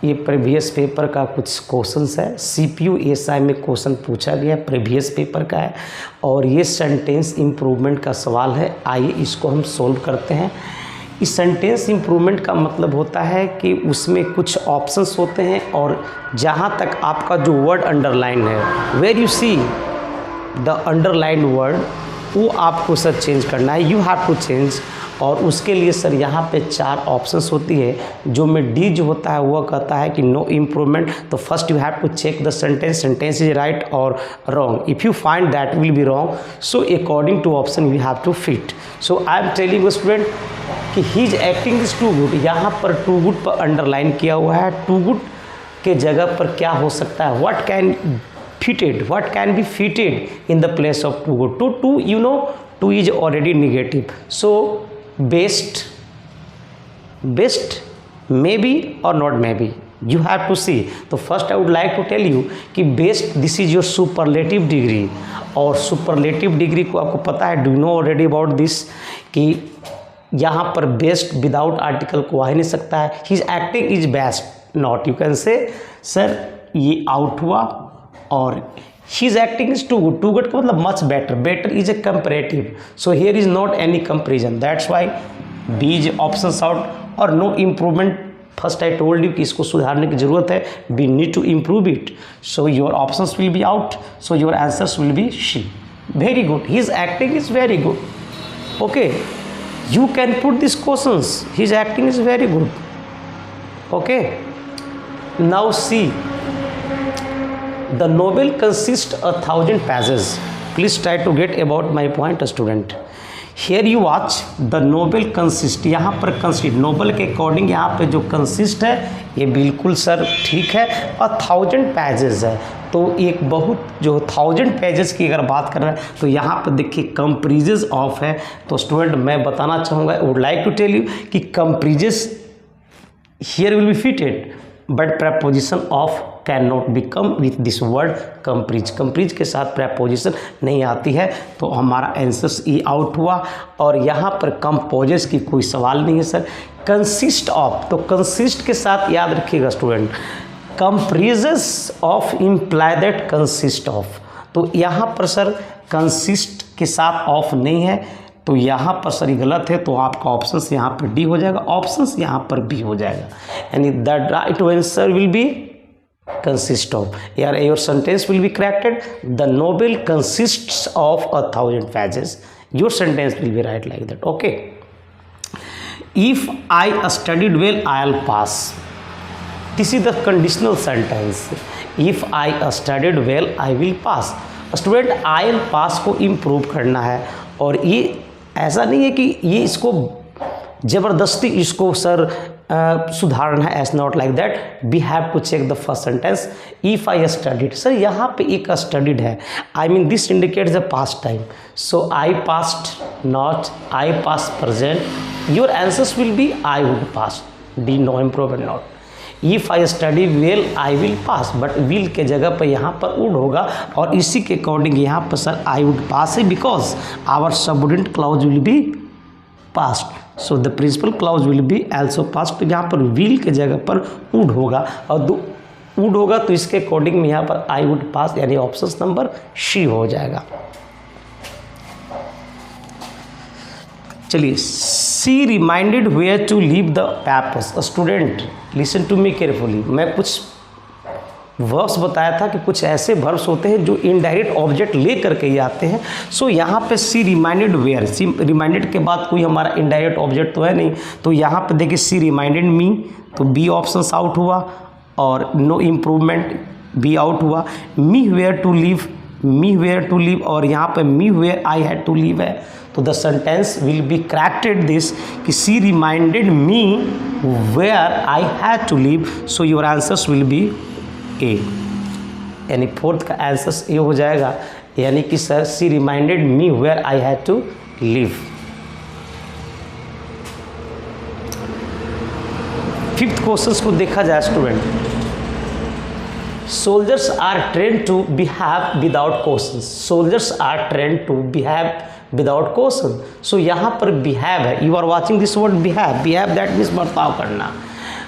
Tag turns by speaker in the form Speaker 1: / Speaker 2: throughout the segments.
Speaker 1: ये previous paper का कुछ क्वेश्चंस है, सीपीयू एएसआई में क्वेश्चन पूछा गया, प्रीवियस पेपर का है और ये सेंटेंस इम्प्रूवमेंट का सवाल है। आइए इसको हम सोल्व करते हैं। इस सेंटेंस इम्प्रूवमेंट का मतलब होता है कि उसमें कुछ ऑप्शंस होते हैं और जहाँ तक आपका जो वर्ड अंडरलाइन है, where you see the underline word, वो आपको सर चेंज करना है, यू हैव टू चेंज। और उसके लिए सर यहाँ पे 4 ऑप्शंस होती है, जो में डी जो होता है वह कहता है कि नो इम्प्रूवमेंट। तो first you have to check the sentence is right और wrong. If you find that will be wrong, so according to option you have to fit. So I am telling student कि he is acting is too good, यहाँ पर to good पर underline किया हुआ है। To good के जगह पर क्या हो सकता है, what can be fitted in the place of too good. Two, you know, 2 is already negative. So best maybe or not maybe, you have to see. तो first I would like to tell you कि best this is your superlative degree, और superlative degree को आपको पता है, do you know already about this, कि यहाँ पर best without article को आ ही नहीं सकता है। his acting is best not, you can say sir ये out हुआ और his acting is too good. Too good का मतलब much better. Better is a comparative. So here is not any comparison. That's why B is options out और no improvement. First I told you कि इसको सुधारने की ज़रूरत है. We need to improve it. So your options will be out. So your answers will be C. Very good. His acting is very good. Okay. You can put these questions. His acting is very good. Okay. Now see. The novel consists 1,000 pages. Please try to get about my point, student. Here you watch. The novel consists. यहाँ पर consist, novel के according यहाँ पे जो consist है ये बिल्कुल sir ठीक है। 1,000 pages है, तो एक बहुत जो 1,000 pages की अगर बात कर रहे हैं तो यहाँ पर देखिए comprises of है। तो स्टूडेंट मैं बताना चाहूँगा, would like to tell you कि comprises here will be fitted, but preposition of cannot become with this word comprise. comprise के साथ preposition नहीं आती है, तो हमारा आंसर ई आउट हुआ। और यहाँ पर composes की कोई सवाल नहीं है सर। consist of, तो consist के साथ याद रखिएगा student, comprises of imply that consist of, तो यहाँ पर सर consist के साथ of नहीं है, तो यहाँ पर सर गलत है, तो आपका ऑप्शंस यहाँ पर डी हो जाएगा, ऑप्शंस यहाँ पर बी हो जाएगा, यानी the right answer will B consist of. Here your sentence will be corrected. The novel consists of 1,000 pages. Your sentence will be right like that. Okay. If I studied well, I'll pass. This is the conditional sentence. If I studied well, I will pass. Student, I'll pass को improve करना है, और ये ऐसा नहीं है कि ये इसको ज़बरदस्ती इसको सर सुधारना है, as not like that. We have to check the first sentence. If I studied, sir यहाँ पे एक स्टडीड है, I mean this indicates the past time, so I past not, I pass present. Your answers will be I would pass, D no improvement not. If I study well I will pass, but will के जगह पर यहाँ पर would होगा, और इसी के according यहाँ पर सर आई वुड पास है, because our subordinate clause will be past, so the principal clause will be also past. तो यहाँ पर विल के जगह पर वुड होगा, और वुड होगा तो इसके अकॉर्डिंग में यहाँ पर आई वुड पास, यानी ऑप्शन नंबर सी हो जाएगा। चलिए, she reminded where to leave the papers. Student listen to me carefully. मैं कुछ वर्ब्स बताया था कि कुछ ऐसे वर्ब्स होते हैं जो इनडायरेक्ट ऑब्जेक्ट ले करके ही आते हैं। सो यहाँ पे सी रिमाइंडेड वेयर, सी रिमाइंडेड के बाद कोई हमारा इनडायरेक्ट ऑब्जेक्ट तो है नहीं, तो यहाँ पे देखिए सी रिमाइंडेड मी, तो बी ऑप्शन आउट हुआ, और नो इम्प्रूवमेंट बी आउट हुआ। Me where to leave, me where to leave, और यहाँ पे me where I had to leave है, तो the sentence will be corrected this कि she reminded me where I had to leave, so your answers will be A, यानी fourth का answer A हो जाएगा, यानी कि sir she reminded me where I had to live. Fifth question को देखा जाए student, soldiers are train to behave without question. Soldiers are train to behave without question. So यहाँ पर बिहेव है, you are watching this word behave, behave that means बर्ताव करना।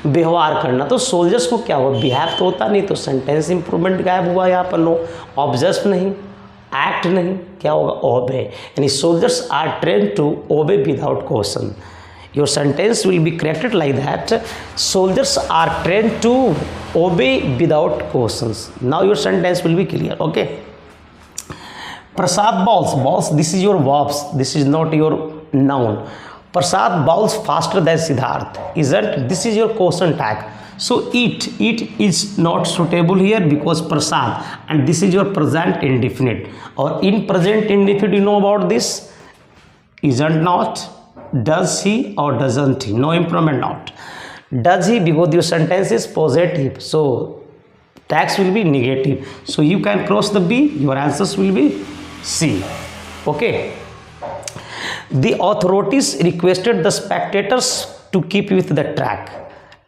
Speaker 1: व्यवहार करना। तो सोल्जर्स को क्या हुआ, बिहेव तो होता नहीं, तो सेंटेंस इंप्रूवमेंट गायब हुआ यहाँ पर। नो, ऑब्जर्व नहीं, एक्ट नहीं, क्या होगा, ओबे। यानी soldiers are train to obey without question. Your sentence will be corrected like that, soldiers are train to obey without questions. Now your sentence will be clear, okay. Prasad bowls, this is your verbs, this is not your noun. Prasad bowls faster than Siddharth, isn't, this is your question tag. So it is not suitable here because Prasad, and this is your present indefinite, or in present indefinite, you know about this, isn't not, does he or doesn't he, no improvement not. Does he, because your sentence is positive, so tags will be negative, so you can cross the B, your answers will be C. Okay. The authorities requested the spectators to keep with the track.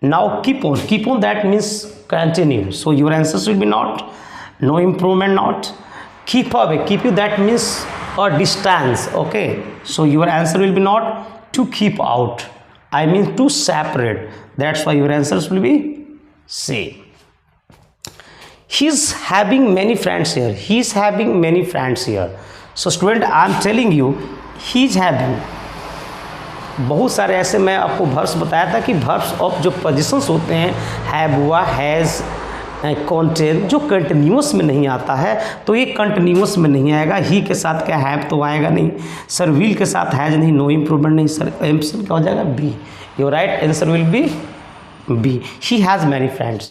Speaker 1: Now keep on, that means continue, so your answers will be not, no improvement not. Keep away, keep you, that means a distance, okay, so your answer will be not. To keep out, I mean to separate, that's why your answers will be C. He is having many friends here, he is having many friends here. So student, I am telling you, he is having, बहुत सारे ऐसे मैं आपको verbs बताया था कि verbs of जो positions होते हैं, हैव हुआ, हैज़, कॉन्टेन, जो कंटिन्यूस में नहीं आता है, तो ये कंटिन्यूस में नहीं आएगा। ही के साथ क्या हैव तो आएगा नहीं, सर विल के साथ हैज नहीं, नो इम्प्रूवमेंट नहीं, सर एम्सन क्या हो जाएगा, B. Your right answer will be B, he has many friends.